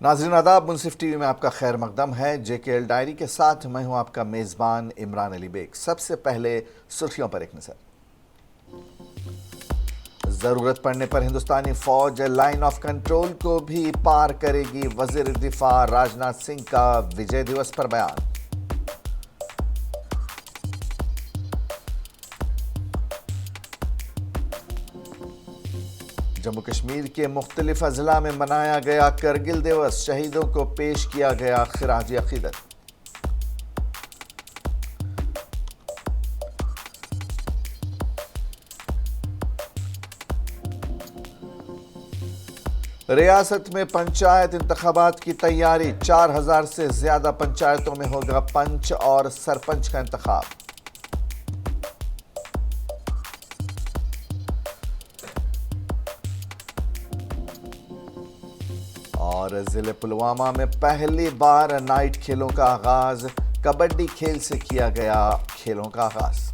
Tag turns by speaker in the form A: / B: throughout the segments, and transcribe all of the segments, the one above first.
A: नाज़रीन आदाब, मुंसिफ टीवी में आपका खैर मकदम है। JKL डायरी के साथ मैं हूं आपका मेज़बान इमरान अली बेग। सबसे पहले सुर्खियों पर एक नज़र। ज़रूरत पड़ने पर हिंदुस्तानी फौज लाइन ऑफ कंट्रोल को भी पार करेगी, वज़ीर दिफा राजनाथ सिंह का विजय दिवस पर बयान। जम्मू कश्मीर के मुख्तलिफ अजला में मनाया गया करगिल दिवस, शहीदों को पेश किया गया खिराज अकीदत। रियासत में पंचायत इंतखाबात की तैयारी, 4000 से ज्यादा पंचायतों में होगा पंच और सरपंच का इंतखाब। और जिले पुलवामा में पहली बार नाइट खेलों का आगाज, कबड्डी खेल से किया गया खेलों का आगाज।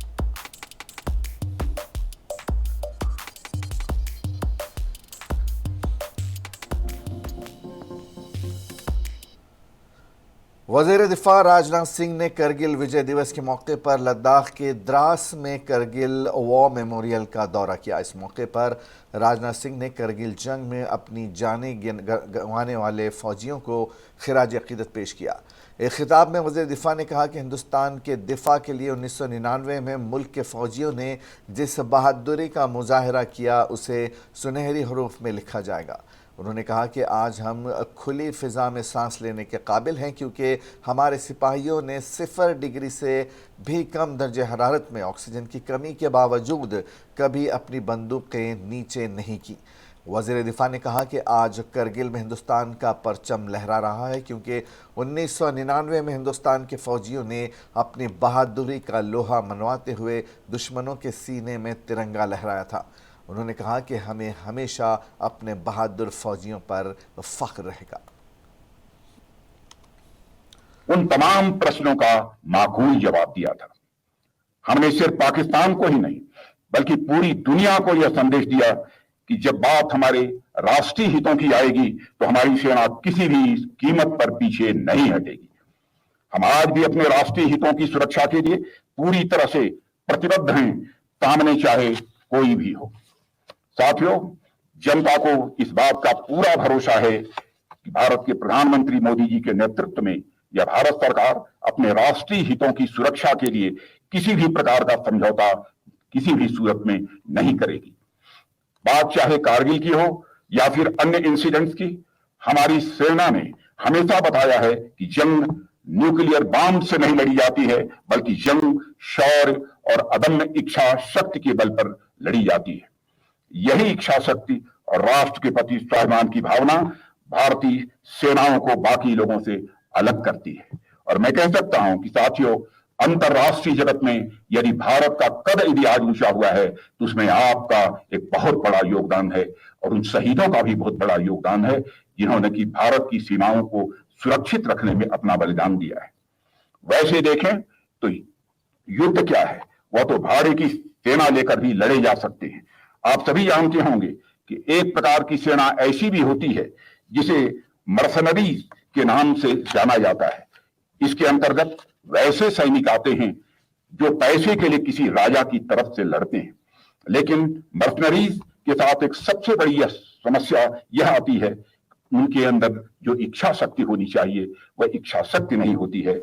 A: वज़ीर दिफा राजनाथ सिंह ने करगिल विजय दिवस के मौके पर लद्दाख के द्रास में करगिल वॉर मेमोरियल का दौरा किया। इस मौके पर राजनाथ सिंह ने करगिल जंग में अपनी जानें गंवाने वाले फौजियों को खिराज अकीदत पेश किया। एक खिताब में वज़ीर दिफा ने कहा कि हिंदुस्तान के दिफा के लिए 1999 में मुल्क के फौजियों ने जिस बहादुरी का मुजाहरा किया उसे सुनहरी हरूफ में लिखा जाएगा। उन्होंने कहा कि आज हम खुली फ़िज़ा में सांस लेने के काबिल हैं, क्योंकि हमारे सिपाहियों ने 0 डिग्री से भी कम दर्जे हरारत में ऑक्सीजन की कमी के बावजूद कभी अपनी बंदूकें नीचे नहीं की। वज़ीर दिफा ने कहा कि आज करगिल में हिंदुस्तान का परचम लहरा रहा है, क्योंकि 1999 में हिंदुस्तान के फ़ौजियों ने अपनी बहादुरी का लोहा मनवाते हुए दुश्मनों के सीने में तिरंगा लहराया था। उन्होंने कहा कि हमें हमेशा अपने बहादुर फौजियों पर फख्र रहेगा।
B: उन तमाम प्रश्नों का माकूल जवाब दिया था। हमने सिर्फ पाकिस्तान को ही नहीं बल्कि पूरी दुनिया को यह संदेश दिया कि जब बात हमारे राष्ट्रीय हितों की आएगी तो हमारी सेना किसी भी कीमत पर पीछे नहीं हटेगी। हम आज भी अपने राष्ट्रीय हितों की सुरक्षा के लिए पूरी तरह से प्रतिबद्ध हैं, सामने चाहे कोई भी हो। साथियों, जनता को इस बात का पूरा भरोसा है कि भारत के प्रधानमंत्री मोदी जी के नेतृत्व में यह भारत सरकार अपने राष्ट्रीय हितों की सुरक्षा के लिए किसी भी प्रकार का समझौता किसी भी सूरत में नहीं करेगी। बात चाहे कारगिल की हो या फिर अन्य इंसिडेंट्स की, हमारी सेना ने हमेशा बताया है कि जंग न्यूक्लियर बॉम्ब से नहीं लड़ी जाती है, बल्कि जंग शौर्य और अदम्य इच्छा शक्ति के बल पर लड़ी जाती है। यही इच्छा शक्ति और राष्ट्र के प्रति स्वाभिमान की भावना भारतीय सेनाओं को बाकी लोगों से अलग करती है। और मैं कह सकता हूं कि साथियों, अंतरराष्ट्रीय जगत में यदि भारत का कद यदि आज ऊंचा हुआ है तो उसमें आपका एक बहुत बड़ा योगदान है, और उन शहीदों का भी बहुत बड़ा योगदान है जिन्होंने कि भारत की सीमाओं को सुरक्षित रखने में अपना बलिदान दिया है। वैसे देखें तो युद्ध क्या है, वह तो भाड़े की सेना लेकर भी लड़े जा सकते हैं। आप सभी जानते होंगे कि एक प्रकार की सेना ऐसी भी होती है जिसे मर्सनरी के नाम से जाना जाता है। इसके अंतर्गत वैसे सैनिक आते हैं जो पैसे के लिए किसी राजा की तरफ से लड़ते हैं, लेकिन मर्सनरीज के साथ एक सबसे बड़ी समस्या यह आती है, उनके अंदर जो इच्छा शक्ति होनी चाहिए वह इच्छा शक्ति नहीं होती है।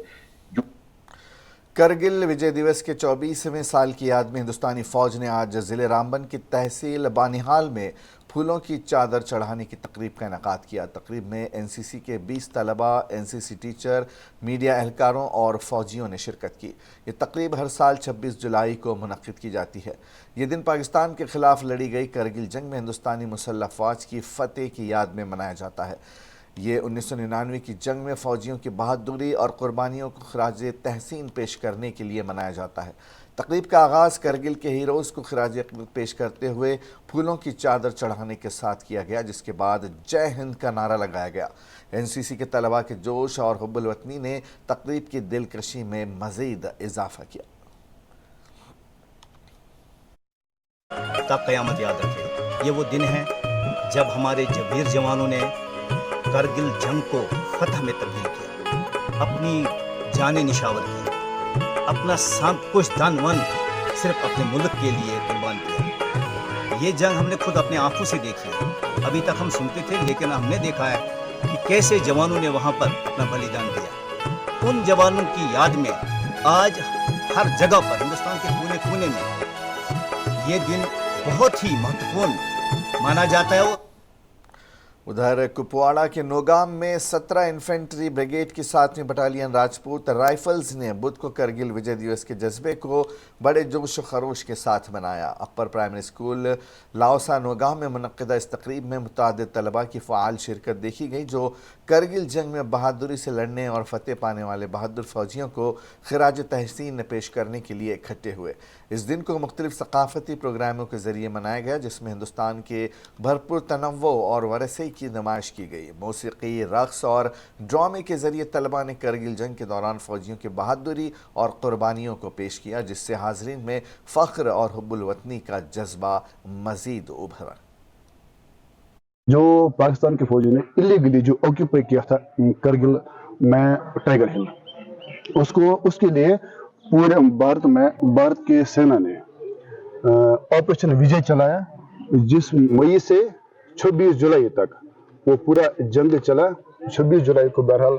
A: करगिल विजय दिवस के 24वें साल की याद में हिंदुस्तानी फौज ने आज जिले रामबन की तहसील बानिहाल में फूलों की चादर चढ़ाने की तकरीब का इनेकाद किया। तकरीब में एनसीसी के 20 तलबा, एनसीसी टीचर, मीडिया एहलकारों और फौजियों ने शिरकत की। ये तकरीब हर साल 26 जुलाई को मुनक्किद की जाती है। ये दिन पाकिस्तान के खिलाफ लड़ी गई करगिल जंग में हिंदुस्तानी मुसल्लह फ़ौज की फ़तेह की याद में मनाया जाता है। ये 1999 की जंग में फ़ौजियों की बहादुरी और कुर्बानियों को खिराज तहसीन पेश करने के लिए मनाया जाता है। तकरीब का आगाज़ करगिल के हीरोज़ को खिराज अक़ीदत पेश करते हुए फूलों की चादर चढ़ाने के साथ किया गया, जिसके बाद जय हिंद का नारा लगाया गया। एनसीसी के तलबा के जोश और हुब्बुल वतनी ने तकरीब की दिलकशी में मज़ीद इजाफा किया।
C: तब क़यामत याद रखे, ये वो दिन है जब हमारे वीर जवानों ने करगिल जंग को फतह में तब्दील किया, अपनी जानें निशावर की, अपना सब कुछ धन वन सिर्फ अपने मुल्क के लिए कुर्बान किया। ये जंग हमने खुद अपने आंखों से देखी है। अभी तक हम सुनते थे, लेकिन हमने देखा है कि कैसे जवानों ने वहाँ पर अपना बलिदान दिया। उन जवानों की याद में आज हर जगह पर, हिंदुस्तान के कोने कोने में ये दिन बहुत ही महत्वपूर्ण माना जाता है।
A: उधर कुपवाड़ा के नौगाम में 17 इन्फेंट्री ब्रिगेड की 7वीं बटालियन राजपूत राइफल्स ने बुध को करगिल विजय दिवस के जज्बे को बड़े जोश व खरोश के साथ मनाया। अपर प्राइमरी स्कूल लाओसा नौगाम में मुनक्किदा इस तकरीब में मुतअद्दिद तलबा की फ़आल शिरकत देखी गई, जो करगिल जंग में बहादुरी से लड़ने और फतेह पाने वाले बहादुर फौजियों को खिराज तहसीन पेश करने के लिए इकट्ठे हुए। इस दिन को मुख्तलिफ सकाफती प्रोग्रामों के ज़रिए मनाया गया, जिसमें हिंदुस्तान के भरपूर तनव्वो और वरसे की नुमाइश की गई। मौसीकी, रक़्स और ड्रामे के ज़रिए तलबा ने करगिल जंग के दौरान फ़ौजियों की बहादुरी और क़ुरबानियों को पेश किया, जिससे हाज़रीन में फ़ख्र और हुब्बुल वतनी का जज्बा मज़ीद उभरा।
D: जो पाकिस्तान के फौजी ने इलीगली जो ऑक्यूपाई किया था करगिल में टाइगर हिल, उसके लिए पूरे भारत में भारत की सेना ने ऑपरेशन विजय चलाया, जिस मई से 26 जुलाई तक वो पूरा जंग चला। 26 जुलाई को बहरहाल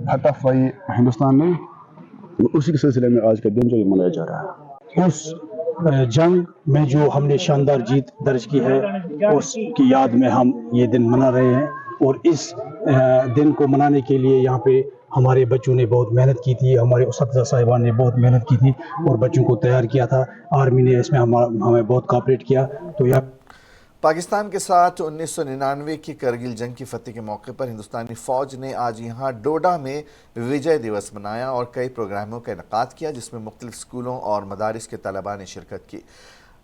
D: फतह पाई हिंदुस्तान ने। उसी के सिलसिले में आज का दिन जो ये मनाया जा रहा है,
E: उस जंग में जो हमने शानदार जीत दर्ज की है, उसकी याद में हम ये दिन मना रहे हैं। और इस दिन को मनाने के लिए यहाँ पे हमारे बच्चों ने बहुत मेहनत की थी, हमारे उस्ताद साहिबान ने बहुत मेहनत की थी और बच्चों को तैयार किया था। आर्मी ने इसमें हमें बहुत कोऑपरेट किया। तो यह
A: पाकिस्तान के साथ 1999 की करगिल जंग की फतेह के मौके पर हिंदुस्तानी फ़ौज ने आज यहाँ डोडा में विजय दिवस मनाया और कई प्रोग्रामों का इनेकाद किया, जिसमें मुख्तलिफ स्कूलों और मदारिस के तलबा ने शिरकत की।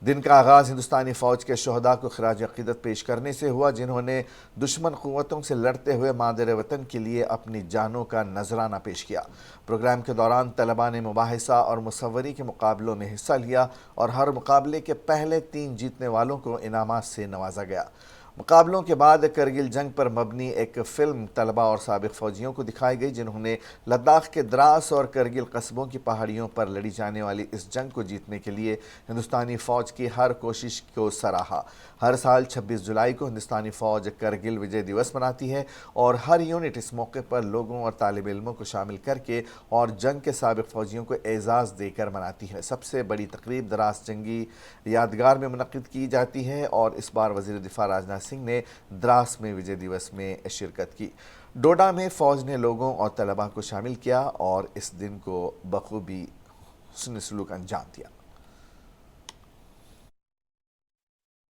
A: दिन का आगाज़ हिंदुस्तानी फ़ौज के शहदा को खिराज अक़ीदत पेश करने से हुआ, जिन्होंने दुश्मन क़ुव्वतों से लड़ते हुए मादर वतन के लिए अपनी जानों का नजराना पेश किया। प्रोग्राम के दौरान तलबा ने मुबाहिसा और मुसव्वरी के मुकाबलों में हिस्सा लिया और हर मुकाबले के पहले 3 जीतने वालों को इनामात से नवाजा गया। मुकाबलों के बाद करगिल जंग पर मबनी एक फ़िल्म तलबा और साबिक़ फ़ौजियों को दिखाई गई, जिन्होंने लद्दाख के द्रास और करगिल कस्बों की पहाड़ियों पर लड़ी जाने वाली इस जंग को जीतने के लिए हिंदुस्तानी फ़ौज की हर कोशिश को सराहा। हर साल 26 जुलाई को हिंदुस्तानी फ़ौज करगिल विजय दिवस मनाती है और हर यूनिट इस मौके पर लोगों और तालिब इल्मों को शामिल करके और जंग के साबिक़ फ़ौजियों को एज़ाज़ देकर मनाती है। सबसे बड़ी तकरीब द्रास जंगी यादगार में मुनक़्क़िद की जाती है और इस बार वज़ीर दिफ़ा राजनाथ सिंह ने द्रास में विजय दिवस में शिरकत की। डोडा में फ़ौज ने लोगों और तलबा को शामिल किया और इस दिन को बखूबी हुस्न सलूक अंजाम दिया।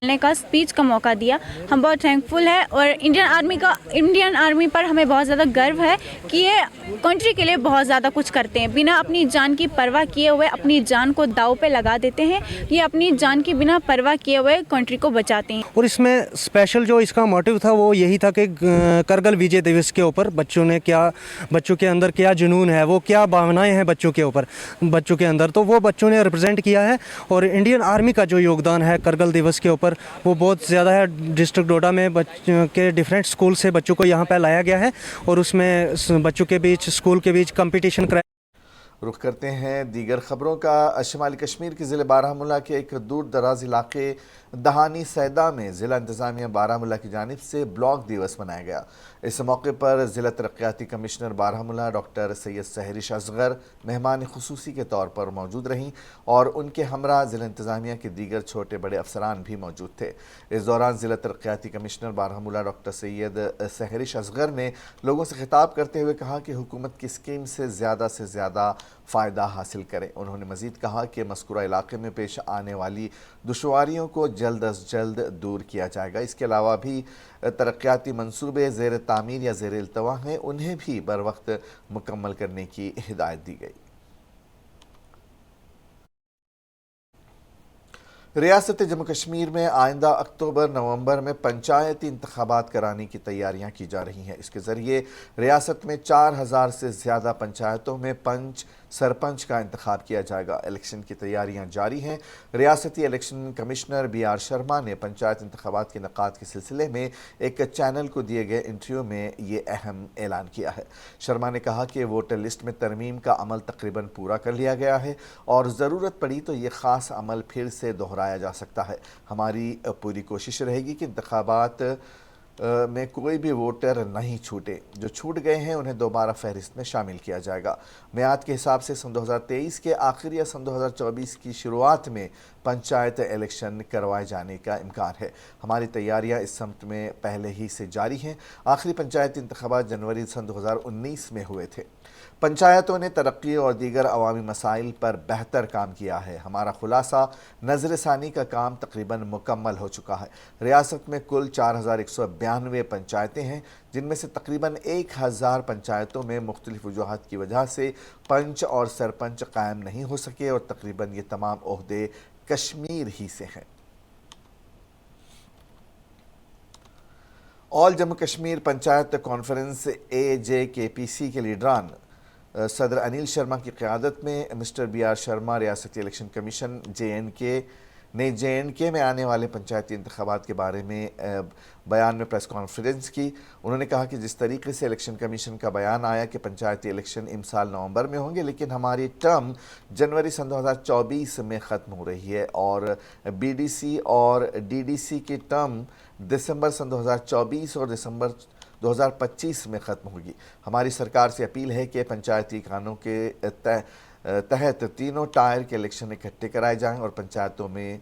F: का स्पीच का मौका दिया, हम बहुत थैंकफुल हैं और इंडियन आर्मी पर हमें बहुत ज़्यादा गर्व है कि ये कंट्री के लिए बहुत ज़्यादा कुछ करते हैं। बिना अपनी जान की परवाह किए हुए अपनी जान को दाव पे लगा देते हैं। ये अपनी जान की बिना परवाह किए हुए कंट्री को बचाते हैं।
G: और इसमें स्पेशल जो इसका मोटिव था वो यही था कि करगिल विजय दिवस के ऊपर बच्चों के अंदर क्या जुनून है, वो क्या भावनाएं हैं बच्चों के अंदर, तो वो बच्चों ने रिप्रेजेंट किया है। और इंडियन आर्मी का जो योगदान है करगिल दिवस के ऊपर वो बहुत ज़्यादा है। डिस्ट्रिक्ट डोडा में बच्चों के डिफरेंट स्कूल से बच्चों को यहाँ पर लाया गया है और उसमें बच्चों के बीच स्कूल के बीच कंपटीशन कराया।
A: रुख करते हैं दीगर खबरों का। शुमाली कश्मीर के ज़िले बारामूला के एक दूर दराज इलाके दहानी सैदा में ज़िला इंतज़ामिया बारामूला की जानिब से ब्लॉक दिवस मनाया गया। इस मौके पर ज़िला तरक्याती कमिश्नर बारामूला डॉक्टर सैयद सहरिश असगर मेहमान खुसूसी के तौर पर मौजूद रहीं और उनके हमरा ज़िला इंतज़ामिया के दीगर छोटे बड़े अफसरान भी मौजूद थे। इस दौरान ज़िला तरक्याती कमिश्नर बारामूला डॉक्टर सैयद सहरिश असगर ने लोगों से खिताब करते हुए कहा कि हुकूमत की स्कीम से ज़्यादा फ़ायदा हासिल करें। उन्होंने मज़ीद कहा कि मज़कूरा इलाके में पेश आने वाली दुश्वारियों को जल्द अज जल्द दूर किया जाएगा। इसके अलावा भी तरक्याती मंसूबे ज़ेर तामीर या ज़ेर इल्तवा हैं, उन्हें भी बर वक्त मुकम्मल करने की हिदायत दी गई। रियासत जम्मू कश्मीर में आइंदा अक्टूबर नवंबर में पंचायती इंतखाबात कराने की तैयारियां की जा रही हैं। इसके ज़रिए रियासत में 4000 से ज़्यादा पंचायतों में पंच सरपंच का इंतखाब किया जाएगा। इलेक्शन की तैयारियां जारी हैं। रियासती इलेक्शन कमिश्नर BR शर्मा ने पंचायत इंतखाबात के इनेकाद के सिलसिले में एक चैनल को दिए गए इंटरव्यू में ये अहम ऐलान किया है। शर्मा ने कहा कि वोटर लिस्ट में तरमीम का अमल तकरीबन पूरा कर लिया गया है और ज़रूरत पड़ी तो ये ख़ास अमल फिर से दोहराया जा सकता है। हमारी पूरी कोशिश रहेगी कि इंतखाबात में कोई भी वोटर नहीं छूटे। जो छूट गए हैं उन्हें दोबारा फहरिस्त में शामिल किया जाएगा। मियाद के हिसाब से सन 2023 के आखिर या सन 2024 की शुरुआत में पंचायत इलेक्शन करवाए जाने का इम्कान है। हमारी तैयारियां इस सम्त में पहले ही से जारी हैं। आखिरी पंचायती इंतखाबात जनवरी सन 2019 में हुए थे। पंचायतों ने तरक्की और दीगर अवामी मसाइल पर बेहतर काम किया है। हमारा खुलासा नज़रसानी का काम तकरीबन मुकम्मल हो चुका है। रियासत में कुल 4192 पंचायतें हैं, जिनमें से तकरीबन 1000 पंचायतों में मुख्तलिफ वजूहात की वजह से पंच और सरपंच कायम नहीं हो सके और तकरीबन ये तमाम ओहदे कश्मीर ही से हैं। All Jammu Kashmir panchayat conference AJKPC के लीडरान सदर अनिल शर्मा की क़यादत में मिस्टर BR शर्मा रियासती इलेक्शन कमीशन JNK ने JNK में आने वाले पंचायती इंतखाबात के बारे में बयान में प्रेस कॉन्फ्रेंस की। उन्होंने कहा कि जिस तरीके से इलेक्शन कमीशन का बयान आया कि पंचायती इलेक्शन इस साल नवंबर में होंगे, लेकिन हमारी टर्म जनवरी सन 2024 में ख़त्म हो रही है और BDC और DDC की टर्म दिसंबर सन 2024 और दिसंबर 2025 में ख़त्म होगी। हमारी सरकार से अपील है कि पंचायती कानून के तहत तीनों टायर के इलेक्शन इकट्ठे कराए जाएं और पंचायतों में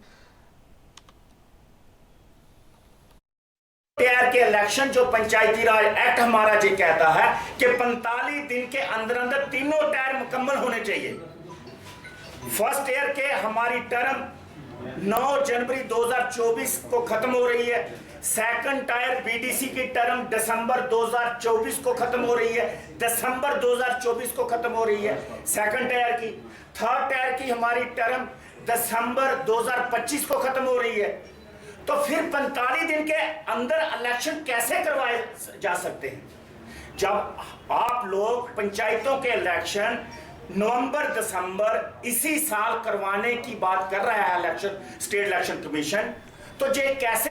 H: टायर के इलेक्शन जो पंचायती राज एक्ट हमारा जी कहता है कि 45 दिन के अंदर अंदर तीनों टायर मुकम्मल होने चाहिए। फर्स्ट ईयर के हमारी टर्म 9 जनवरी 2024 को खत्म हो रही है। सेकंड टायर BDC की टर्म दिसंबर 2024 को खत्म हो रही है। दिसंबर 2024 को खत्म हो रही है सेकंड टायर की। थर्ड टायर की हमारी टर्म दिसंबर 2025 को खत्म हो रही है। तो फिर 45 दिन के अंदर इलेक्शन कैसे करवाए जा सकते हैं? जब आप लोग पंचायतों के इलेक्शन नवंबर दिसंबर इसी साल करवाने की बात कर रहा है इलेक्शन स्टेट इलेक्शन कमीशन, तो ये कैसे?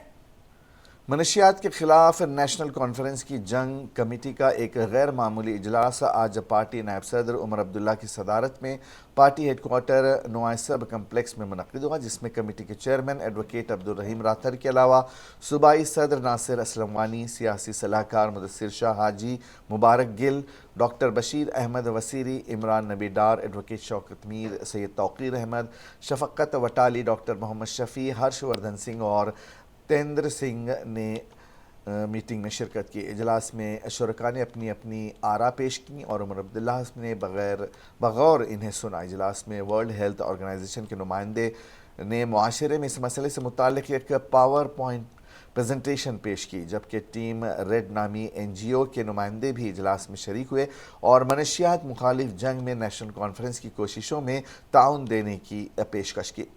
A: मनशियात के खिलाफ नेशनल कॉन्फ्रेंस की जंग कमेटी का एक गैर मामूली इजलास आज पार्टी नायब सदर उमर अब्दुल्ला की सदारत में पार्टी हेडक्वार्टर नुआइसब कम्प्लेक्स में मुनक़िद हुआ, जिसमें कमेटी के चेयरमैन एडवोकेट अब्दुल रहीम राथर के अलावा सूबाई सदर नासिर असलम वानी, सियासी सलाहकार मुदस्सिर शाह हाजी, मुबारक गिल, डॉक्टर बशीर अहमद वसीरी, इमरान नबी डार, एडवोकेट शौकत मीर, सैयद तौकीर अहमद, शफ़क़त वटाली, डॉक्टर मोहम्मद शफ़ी, हर्षवर्धन सिंह और तेंद्र सिंह ने मीटिंग में शिरकत की। इजलास में शुरका ने अपनी अपनी आरा पेश की और उमर अब्दुल्ला ने बगौर इन्हें सुना। इजलास में वर्ल्ड हेल्थ ऑर्गेनाइजेशन के नुमाइंदे ने मुआशरे में इस मसले से मुताल्लिक़ एक पावर पॉइंट प्रेजेंटेशन पेश की, जबकि टीम रेड नामी NGO के नुमाइंदे भी इजलास में शरीक हुए और मनशियात मुखालिफ जंग में नेशनल कॉन्फ्रेंस की कोशिशों में ताउन देने की पेशकश की।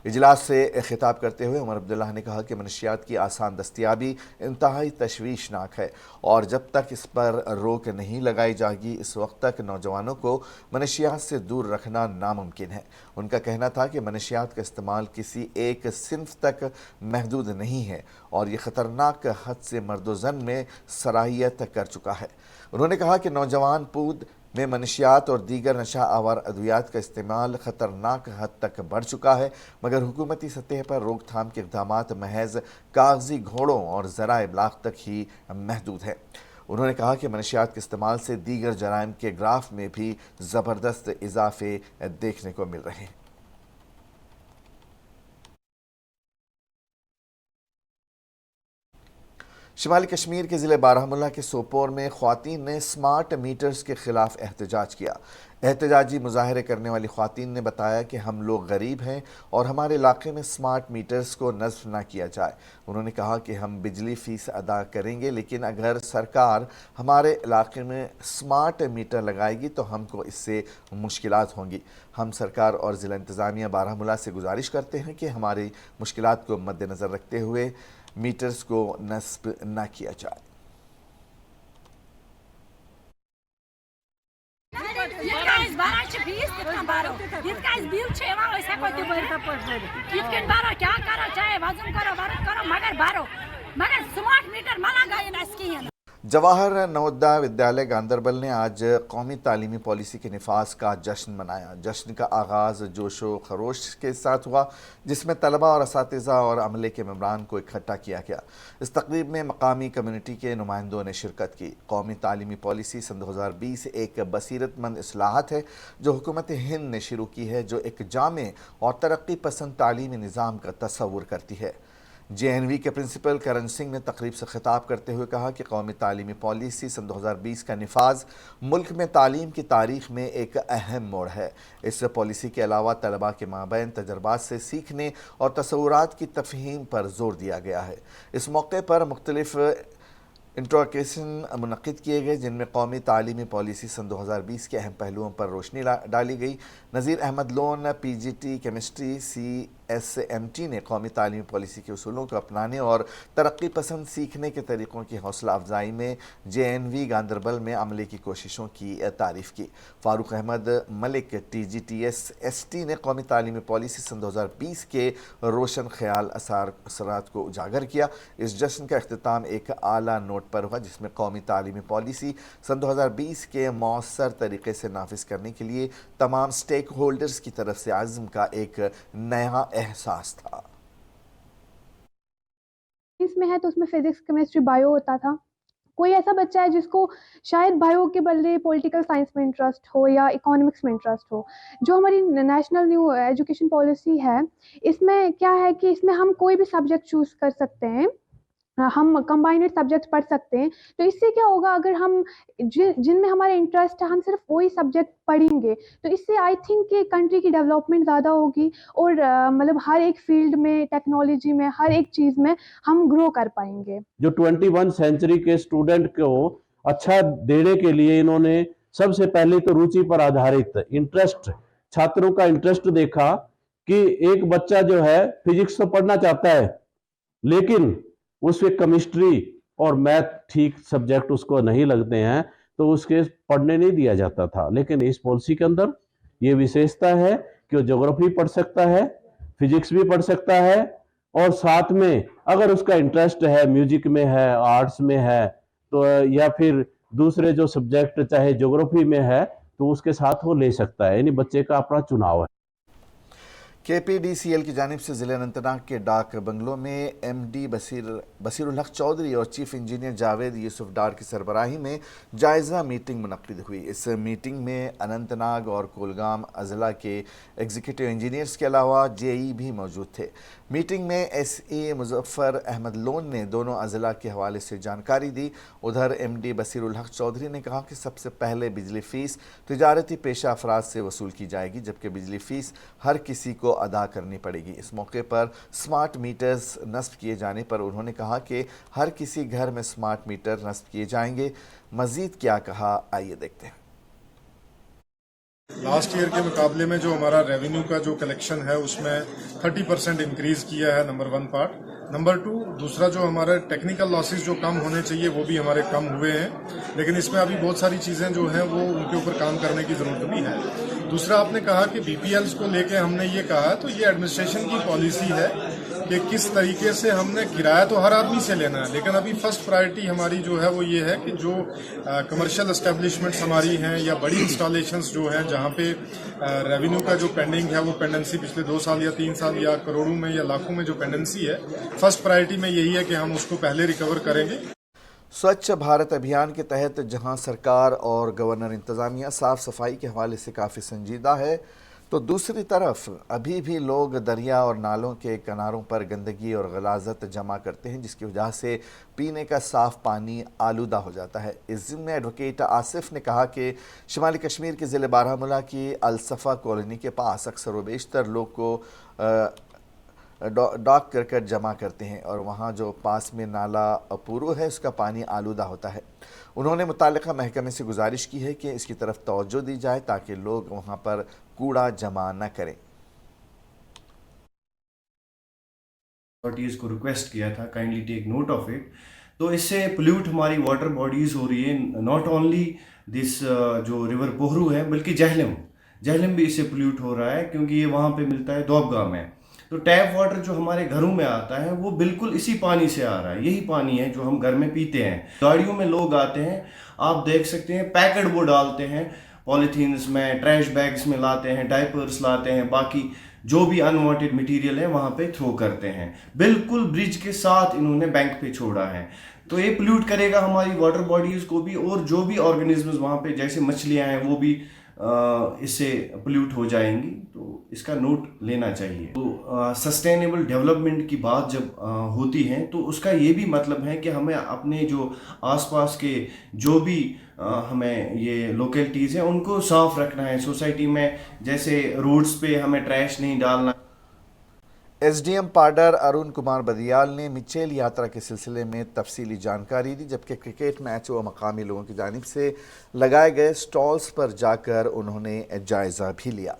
A: इजलास से खिताब करते हुए उमर अब्दुल्ला ने कहा कि मनशियात की आसान दस्तियाबी इंतहाई तशवीशनाक है और जब तक इस पर रोक नहीं लगाई जाएगी इस वक्त तक नौजवानों को मनशियात से दूर रखना नामुमकिन है। उनका कहना था कि मनशियात का इस्तेमाल किसी एक सिन्फ तक महदूद नहीं है और ये ख़तरनाक हद से मर्दोज़न में सराहियत कर चुका है। उन्होंने कहा कि नौजवान पूद में मनशियात और दीगर नशा आवर अद्वियात का इस्तेमाल ख़तरनाक हद तक बढ़ चुका है, मगर हुकूमती सतह पर रोकथाम के इक़दामात महज कागजी घोड़ों और ज़राए इब्लाग तक ही महदूद है। उन्होंने कहा कि मनशियात के इस्तेमाल से दीगर जराइम के ग्राफ में भी ज़बरदस्त इजाफे देखने को मिल रहे हैं। شمالی کشمیر کے ضلع بارہمولہ کے سوپور میں خواتین نے سمارٹ میٹرز کے خلاف احتجاج کیا۔ احتجاجی مظاہرے کرنے والی خواتین نے بتایا کہ ہم لوگ غریب ہیں اور ہمارے علاقے میں سمارٹ میٹرز کو نصب نہ کیا جائے۔ انہوں نے کہا کہ ہم بجلی فیس ادا کریں گے، لیکن اگر سرکار ہمارے علاقے میں سمارٹ میٹر لگائے گی تو ہم کو اس سے مشکلات ہوں گی۔ ہم سرکار اور ضلع انتظامیہ بارہمولہ سے گزارش کرتے ہیں کہ ہماری مشکلات کو مد نظر رکھتے ہوئے میٹرز کو نصب نہ کیا جائے۔ جواہر نوودیا ودیالیہ گاندربل نے آج قومی تعلیمی پالیسی کے نفاذ کا جشن منایا۔ جشن کا آغاز جوش و خروش کے ساتھ ہوا، جس میں طلبہ اور اساتذہ اور عملے کے ممبران کو اکٹھا کیا گیا۔ اس تقریب میں مقامی کمیونٹی کے نمائندوں نے شرکت کی۔ قومی تعلیمی پالیسی سن 2020 ایک بصیرت مند اصلاحات ہے جو حکومت ہند نے شروع کی ہے، جو ایک جامع اور ترقی پسند تعلیمی نظام کا تصور کرتی ہے۔ JNV کے پرنسپل کرن سنگھ نے تقریب سے خطاب کرتے ہوئے کہا کہ قومی تعلیمی پالیسی سن 2020 کا نفاذ ملک میں تعلیم کی تاریخ میں ایک اہم موڑ ہے۔ اس پالیسی کے علاوہ طلباء کے مابین تجربات سے سیکھنے اور تصورات کی تفہیم پر زور دیا گیا ہے۔ اس موقع پر مختلف انٹروکیشن منعقد کیے گئے، جن میں قومی تعلیمی پالیسی سن 2020 کے اہم پہلوؤں پر روشنی ڈالی گئی۔ Nazir Ahmad Lone PGT chemistry CSMT نے قومی تعلیمی پالیسی کے اصولوں کو اپنانے اور ترقی پسند سیکھنے کے طریقوں کی حوصلہ افزائی میں JNV گاندربل میں عملے کی کوششوں کی تعریف کی۔ فاروق احمد ملک TGTS ST نے قومی تعلیمی پالیسی سن 2020 کے روشن خیال اثرات کو اجاگر کیا۔ اس جشن کا اختتام ایک اعلیٰ نوٹ پر ہوا، جس میں قومی تعلیمی پالیسی سن 2020 کے مؤثر طریقے سے نافذ کرنے کے لیے تمام سٹیک ہولڈرز کی طرف سے عزم کا ایک نیا احساس تھا۔
I: اس میں ہے تو اس میں فزکس، کیمسٹری، بایو ہوتا تھا۔ کوئی ایسا بچہ ہے جس کو شاید بایو کے بدلے پولیٹیکل سائنس میں انٹرسٹ ہو یا اکانومکس میں انٹرسٹ ہو۔ جو ہماری نیشنل نیو ایجوکیشن پالیسی ہے، اس میں کیا ہے کہ اس میں ہم کوئی بھی سبجیکٹ چوز کر سکتے ہیں، ہم کمبائنڈ سبجیکٹ پڑھ سکتے ہیں۔ تو اس سے کیا ہوگا، اگر ہم جن میں ہمارے انٹرسٹ ہے ہم صرف وہی سبجیکٹ پڑھیں گے تو اس سے آئی تھنک کہ کنٹری کی ڈیولپمنٹ زیادہ ہوگی اور مطلب ہر ایک فیلڈ میں، ٹیکنالوجی میں، ہر ایک چیز میں ہم گرو کر پائیں گے۔
J: جو 21 سینچری کے اسٹوڈنٹ کو اچھا دینے کے لیے انہوں نے سب سے پہلے تو روچی پر آدھارت انٹرسٹ، چھاتروں کا انٹرسٹ دیکھا کہ ایک بچہ جو ہے فزکس تو پڑھنا چاہتا ہے لیکن اس میں کیمسٹری اور میتھ ٹھیک سبجیکٹ اس کو نہیں لگتے ہیں تو اس کے پڑھنے نہیں دیا جاتا تھا۔ لیکن اس پالیسی کے اندر یہ وشیشتا ہے کہ وہ جغرافی پڑھ سکتا ہے، فزکس بھی پڑھ سکتا ہے، اور ساتھ میں اگر اس کا انٹرسٹ ہے میوزک میں ہے، آرٹس میں ہے تو یا پھر دوسرے جو سبجیکٹ چاہے جغرافی میں ہے تو اس کے ساتھ وہ لے سکتا ہے، یعنی بچے کا اپنا چناؤ ہے۔
A: KPDCL کی جانب سے ضلع اننت ناگ کے ڈاک بنگلوں میں MD بصیر الحق چودھری اور چیف انجینئر جاوید یوسف ڈار کی سربراہی میں جائزہ میٹنگ منعقد ہوئی۔ اس میٹنگ میں اننت ناگ اور کولگام اضلاع کے ایگزیکٹو انجینئرز کے علاوہ JE بھی موجود تھے۔ میٹنگ میں SE مظفر احمد لون نے دونوں اضلاع کے حوالے سے جانکاری دی۔ ادھر MD بصیر الحق چودھری نے کہا کہ سب سے پہلے بجلی فیس تجارتی پیشہ افراد سے وصول کی جائے گی، جبکہ بجلی فیس ہر کسی کو ادا کرنی پڑے گی۔ اس موقع پر سمارٹ میٹرز نصب کیے جانے پر انہوں نے کہا کہ ہر کسی گھر میں سمارٹ میٹر نصب کیے جائیں گے۔ مزید کیا کہا، آئیے دیکھتے ہیں۔
K: لاسٹ ایئر کے مقابلے میں جو ہمارا ریونیو کا جو کلیکشن ہے اس میں 30% انکریز کیا ہے، نمبر 1 پارٹ۔ نمبر 2 دوسرا جو ہمارا ٹیکنیکل لاسز جو کم ہونے چاہیے وہ بھی ہمارے کم ہوئے ہیں، لیکن اس میں ابھی بہت ساری چیزیں جو ہیں وہ ان کے اوپر کام کرنے کی ضرورت بھی ہے۔ دوسرا آپ نے کہا کہ BPLs کو لے کے ہم نے یہ کہا تو یہ ایڈمنسٹریشن کی پالیسی ہے کہ کس طریقے سے ہم نے کرایہ تو ہر آدمی سے لینا ہے، لیکن ابھی فرسٹ پرائرٹی ہماری جو ہے وہ یہ ہے کہ جو کمرشل اسٹیبلشمنٹس ہماری ہیں یا بڑی انسٹالیشنز جو ہیں جہاں پہ ریونیو کا جو پینڈنگ ہے وہ پینڈنسی پچھلے 2 سال یا 3 سال یا کروڑوں میں یا لاکھوں میں جو پینڈنسی ہے، فرسٹ پرائرٹی میں یہی ہے کہ ہم اس کو پہلے ریکور کریں گے۔
A: سوچھ بھارت ابھیان کے تحت جہاں سرکار اور گورنر انتظامیہ صاف صفائی کے حوالے سے کافی سنجیدہ ہے، तो दूसरी तरफ अभी भी लोग दरिया और नालों के किनारों पर गंदगी और गलाजत जमा करते हैं, जिसकी वजह से पीने का साफ़ पानी आलूदा हो जाता है। इस ज़िम्मे एडवोकेट आसिफ ने कहा कि शुमाली कश्मीर के ज़िले बारामूला की अलसफ़ा कॉलोनी के पास अक्सर व बेशतर लोग को डॉक करकट जमा करते हैं और वहाँ जो पास में नाला पूरो है उसका पानी आलूदा होता है। उन्होंने मुताल्लिक़ा महकमे से गुजारिश की है कि इसकी तरफ तवज्जो दी जाए ताकि लोग वहाँ पर कूड़ा जमा न करें।
L: अथॉरिटीज़ को रिक्वेस्ट किया था kindly take note of it. तो इससे पोल्यूट हमारी वाटर बॉडीज़ हो रही है, नॉट ओनली दिस जो रिवर पोहरू है बल्कि जहलम भी इससे पोल्यूट हो रहा है, क्योंकि ये वहाँ पे मिलता है दोबगाम में। तो टैप वाटर जो हमारे घरों में आता है वो बिल्कुल इसी पानी से आ रहा है, यही पानी है जो हम घर में पीते हैं। गाड़ियों में लोग आते हैं, आप देख सकते हैं पैकेट वो डालते हैं पॉलीथीन्स में, ट्रैश बैग्स में लाते हैं, डायपर्स लाते हैं, बाकी जो भी अनवांटेड मटेरियल है वहाँ पे थ्रो करते हैं। बिल्कुल ब्रिज के साथ इन्होंने बैंक पे छोड़ा है। तो ये पोल्यूट करेगा हमारी वाटर बॉडीज़ को भी, और जो भी ऑर्गेनिजम्स वहाँ पे जैसे मछलियाँ हैं वो भी इससे पोल्यूट हो जाएंगी। तो इसका नोट लेना चाहिए। तो सस्टेनेबल डेवलपमेंट की बात जब होती है तो उसका ये भी मतलब है कि हमें अपने जो आसपास के जो भी हमें ये लोकेलिटीज़ हैं उनको साफ़ रखना है। सोसाइटी में जैसे रोड्स पे हमें ट्रैश नहीं डालना।
A: एसडीएम पाडर अरुण कुमार बदियाल ने मिचेल यात्रा के सिलसिले में तफसीली जानकारी दी, जबकि क्रिकेट मैच व मकामी लोगों की जानिब से लगाए गए स्टॉल्स पर जाकर उन्होंने जायज़ा भी लिया।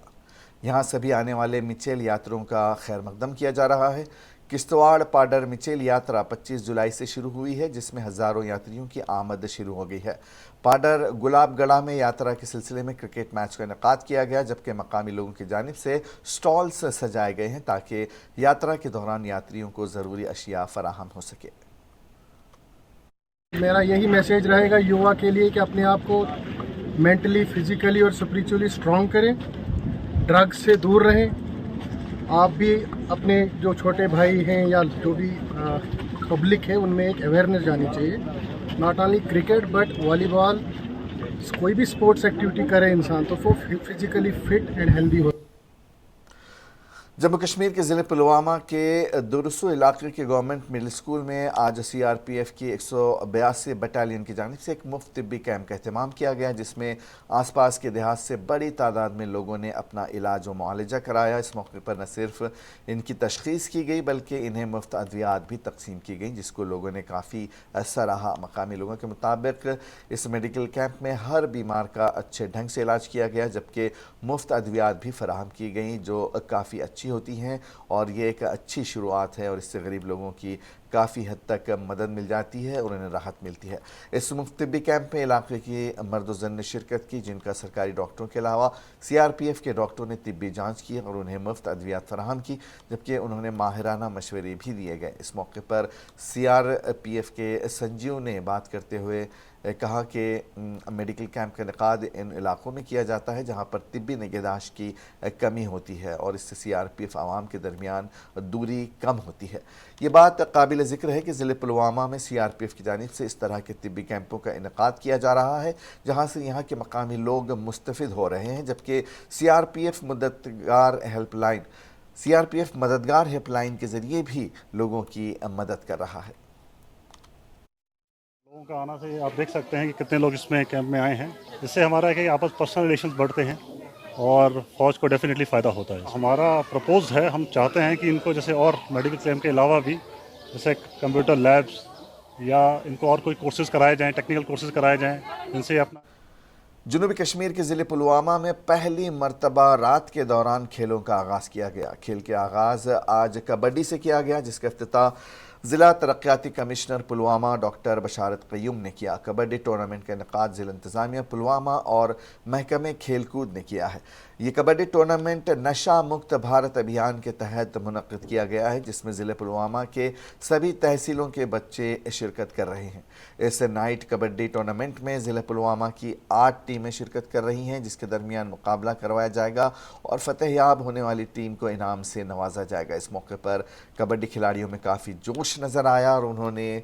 A: यहाँ सभी आने वाले मिचेल यात्रियों का खैर मकदम किया जा रहा है। किश्तवाड़ पाडर मिचेल यात्रा 25 जुलाई से शुरू हुई है, जिसमें हज़ारों यात्रियों की आमद शुरू हो गई है। पाडर गुलाबगढ़ा में यात्रा के सिलसिले में क्रिकेट मैच का इनेकाद किया गया, जबकि मकामी लोगों की जानिब से स्टॉल्स सजाए गए हैं ताकि यात्रा के दौरान यात्रियों को ज़रूरी अशिया फराहम हो सके।
M: मेरा यही मैसेज रहेगा युवा के लिए कि अपने आप को मेंटली, फिजिकली और स्पिरिचुअली स्ट्रॉन्ग करें, ड्रग्स से दूर रहें। आप भी अपने जो छोटे भाई हैं या जो भी पब्लिक है उनमें एक अवेयरनेस जानी चाहिए। Not only cricket but volleyball, कोई भी स्पोर्ट्स एक्टिविटी करे इंसान तो वो फिजिकली फिट एंड हेल्दी हो।
A: जम्मू कश्मीर के ज़िले पुलवामा के दुरसू इलाके के गवर्नमेंट मिडिल स्कूल में आज सीआरपीएफ की 182 बटालियन की जानिब से एक मुफ्त तिब्बी कैंप का एहतमाम किया गया, जिसमें आसपास के देहात से बड़ी तादाद में लोगों ने अपना इलाज व मुआलजा कराया। इस मौके पर न सिर्फ इनकी तशख़ीस की गई बल्कि इन्हें मुफ्त अद्वियात भी तकसीम की गई, जिसको लोगों ने काफ़ी सराहा। मकामी लोगों के मुताबिक इस मेडिकल कैंप में हर बीमार का अच्छे ढंग से इलाज किया गया, जबकि मुफ्त अद्वियात भी फराहम की गई जो काफ़ी अच्छी होती हैं और ये एक अच्छी शुरुआत है और इससे गरीब लोगों की काफ़ी हद तक मदद मिल जाती है और उन्हें राहत मिलती है। इस मुफ्त तिब्बी कैंप में इलाके की मर्द ज़न ने शिरकत की, जिनका सरकारी डॉक्टरों के अलावा सीआरपीएफ के डॉक्टरों ने तिब्बी जांच की और उन्हें मुफ्त अद्वियात फराहम की, जबकि उन्होंने माहिराना मशवरे भी दिए गए। इस मौके पर सीआरपीएफ के संजीव ने बात करते हुए कहा कि मेडिकल कैंप का इनेकाद इन इलाकों में किया जाता है जहां पर तिब्बी निगहदाश्त की कमी होती है और इससे सीआरपीएफ आवाम के दरमियान दूरी कम होती है। ये बात काबिल ज़िक्र है कि ज़िले पुलवामा में सीआरपीएफ की जानिब से इस तरह के तिब्बी कैंपों का इनेकाद किया जा रहा है जहां से यहाँ के मकामी लोग मुस्तफ़िद हो रहे हैं, जबकि सीआरपीएफ मददगार हेल्पलाइन के ज़रिए भी लोगों की मदद कर रहा है।
N: लोगों का आना से आप देख सकते हैं कि कितने लोग इसमें कैंप में आए हैं। इससे हमारा कि आपस पर्सनल रिलेशंस बढ़ते हैं और फौज को डेफिनेटली फ़ायदा होता है। हमारा प्रपोज है, हम चाहते हैं कि इनको जैसे और मेडिकल कैंप के अलावा भी जैसे कंप्यूटर लैब्स या इनको और कोई कोर्सेज़ कराए जाएँ, टेक्निकल कोर्सेज़ कराए जाएँ, जिनसे अपना
A: जनूबी कश्मीर के ज़िले पुलवामा में पहली मरतबा रात के दौरान खेलों का आगाज़ किया गया। खेल के आगाज़ आज कबड्डी से किया गया, जिसका इफ्तिताह ज़िला तरक्याती कमिश्नर पुलवामा डॉक्टर बशारत क़य्यूम ने किया। कबड्डी टूर्नामेंट का इनेकाद ज़िला इंतज़ामिया पुलवामा और महकमे खेलकूद ने किया है। ये कबड्डी टूर्नामेंट नशा मुक्त भारत अभियान के तहत मुनक़्क़िद किया गया है, जिसमें ज़िले पुलवामा के सभी तहसीलों के बच्चे शिरकत कर रहे हैं। इस नाइट कबड्डी टूर्नामेंट में ज़िले पुलवामा की 8 टीमें शिरकत कर रही हैं, जिसके दरमियान मुकाबला करवाया जाएगा और फतेहयाब होने वाली टीम को इनाम से नवाजा जाएगा। इस मौके पर कबड्डी खिलाड़ियों में काफ़ी जोश नज़र आया और उन्होंने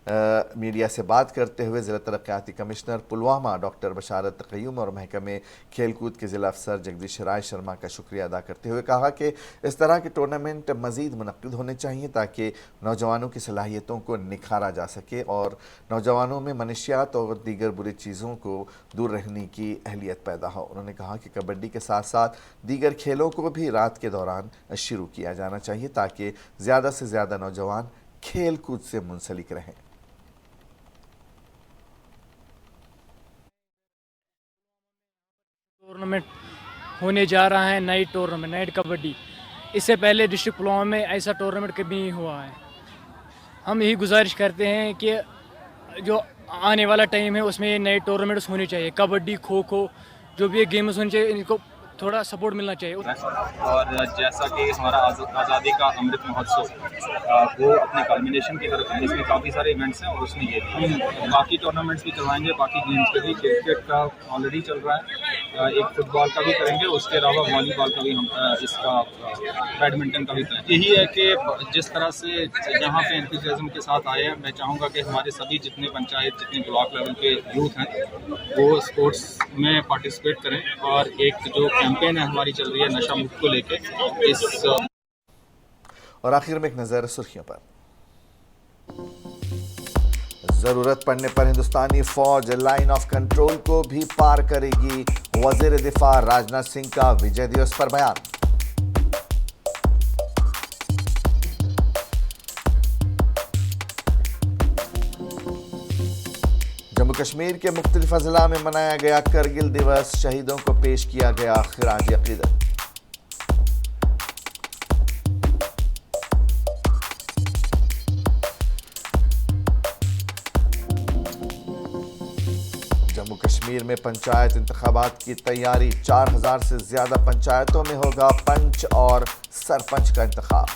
A: मीडिया से बात करते हुए ज़िला तरक्याती कमिश्नर पुलवामा डॉक्टर बशारत तक़य्युम और महकमे खेलकूद के ज़िला अफसर जगदीश राय शर्मा का शुक्रिया अदा करते हुए कहा कि इस तरह के टूर्नामेंट मज़ीद मुनक़्क़िद होने चाहिए ताकि नौजवानों की सलाहियतों को निखारा जा सके और नौजवानों में मनशियात और दीगर बुरी चीज़ों को दूर रहने की अहलियत पैदा हो। उन्होंने कहा कि कबड्डी के साथ साथ दीगर खेलों को भी रात के दौरान शुरू किया जाना चाहिए ताकि ज़्यादा से ज़्यादा नौजवान खेल कूद से मुंसलिक रहें।
O: टूर्नामेंट होने जा रहा है, नाइट टूर्नामेंट, नाइट कबड्डी। इससे पहले डिस्ट्रिक्ट पुलवामा में ऐसा टूर्नामेंट कभी नहीं हुआ है। हम यही गुजारिश करते हैं कि जो आने वाला टाइम है उसमें नाइट टूर्नामेंट्स होने चाहिए। कबड्डी, खो खो, जो भी गेम्स होने चाहिए, इनको थोड़ा सपोर्ट मिलना चाहिए।
P: और जैसा कि हमारा आज़ादी का अमृत महोत्सव वो अपने कल्मिनेशन की तरफ है, इसमें काफ़ी सारे इवेंट्स हैं और उसमें ये बाकी टूर्नामेंट्स भी करवाएंगे, बाकी गेम्स के भी। क्रिकेट का ऑलरेडी चल रहा है, एक फुटबॉल का भी करेंगे, उसके अलावा वॉलीबॉल का भी हम इसका बैडमिंटन का भी करेंगे। यही है कि जिस तरह से यहाँ पे एंथुसियाज्म के साथ आए हैं, मैं चाहूँगा कि हमारे सभी जितने पंचायत, जितने ब्लॉक लेवल के यूथ हैं वो स्पोर्ट्स में पार्टिसिपेट करें। और एक जो कैंपेन है हमारी चल रही है नशा मुक्त को लेके, इस
A: और आखिर में एक नज़र सुर्खियों पर। जरूरत पड़ने पर हिंदुस्तानी फौज लाइन ऑफ कंट्रोल को भी पार करेगी, वजीर दिफा राजनाथ सिंह का विजय दिवस पर बयान। जम्मू कश्मीर के मुख्तलिफ अजला में मनाया गया करगिल दिवस, शहीदों को पेश किया गया खिराज अकीदत। जम्मू कश्मीर में पंचायत इंतखाबात की तैयारी, 4000 से ज्यादा पंचायतों में होगा पंच और सरपंच का इंतखाब।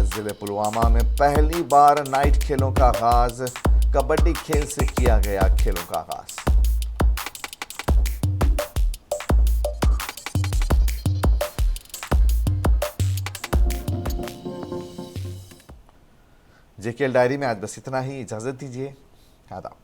A: जिले पुलवामा में पहली बार नाइट खेलों का आगाज, कबड्डी खेल से किया गया खेलों का आगाज। जेकेएल डायरी में आज बस इतना ही, इजाजत दीजिए, आदाब।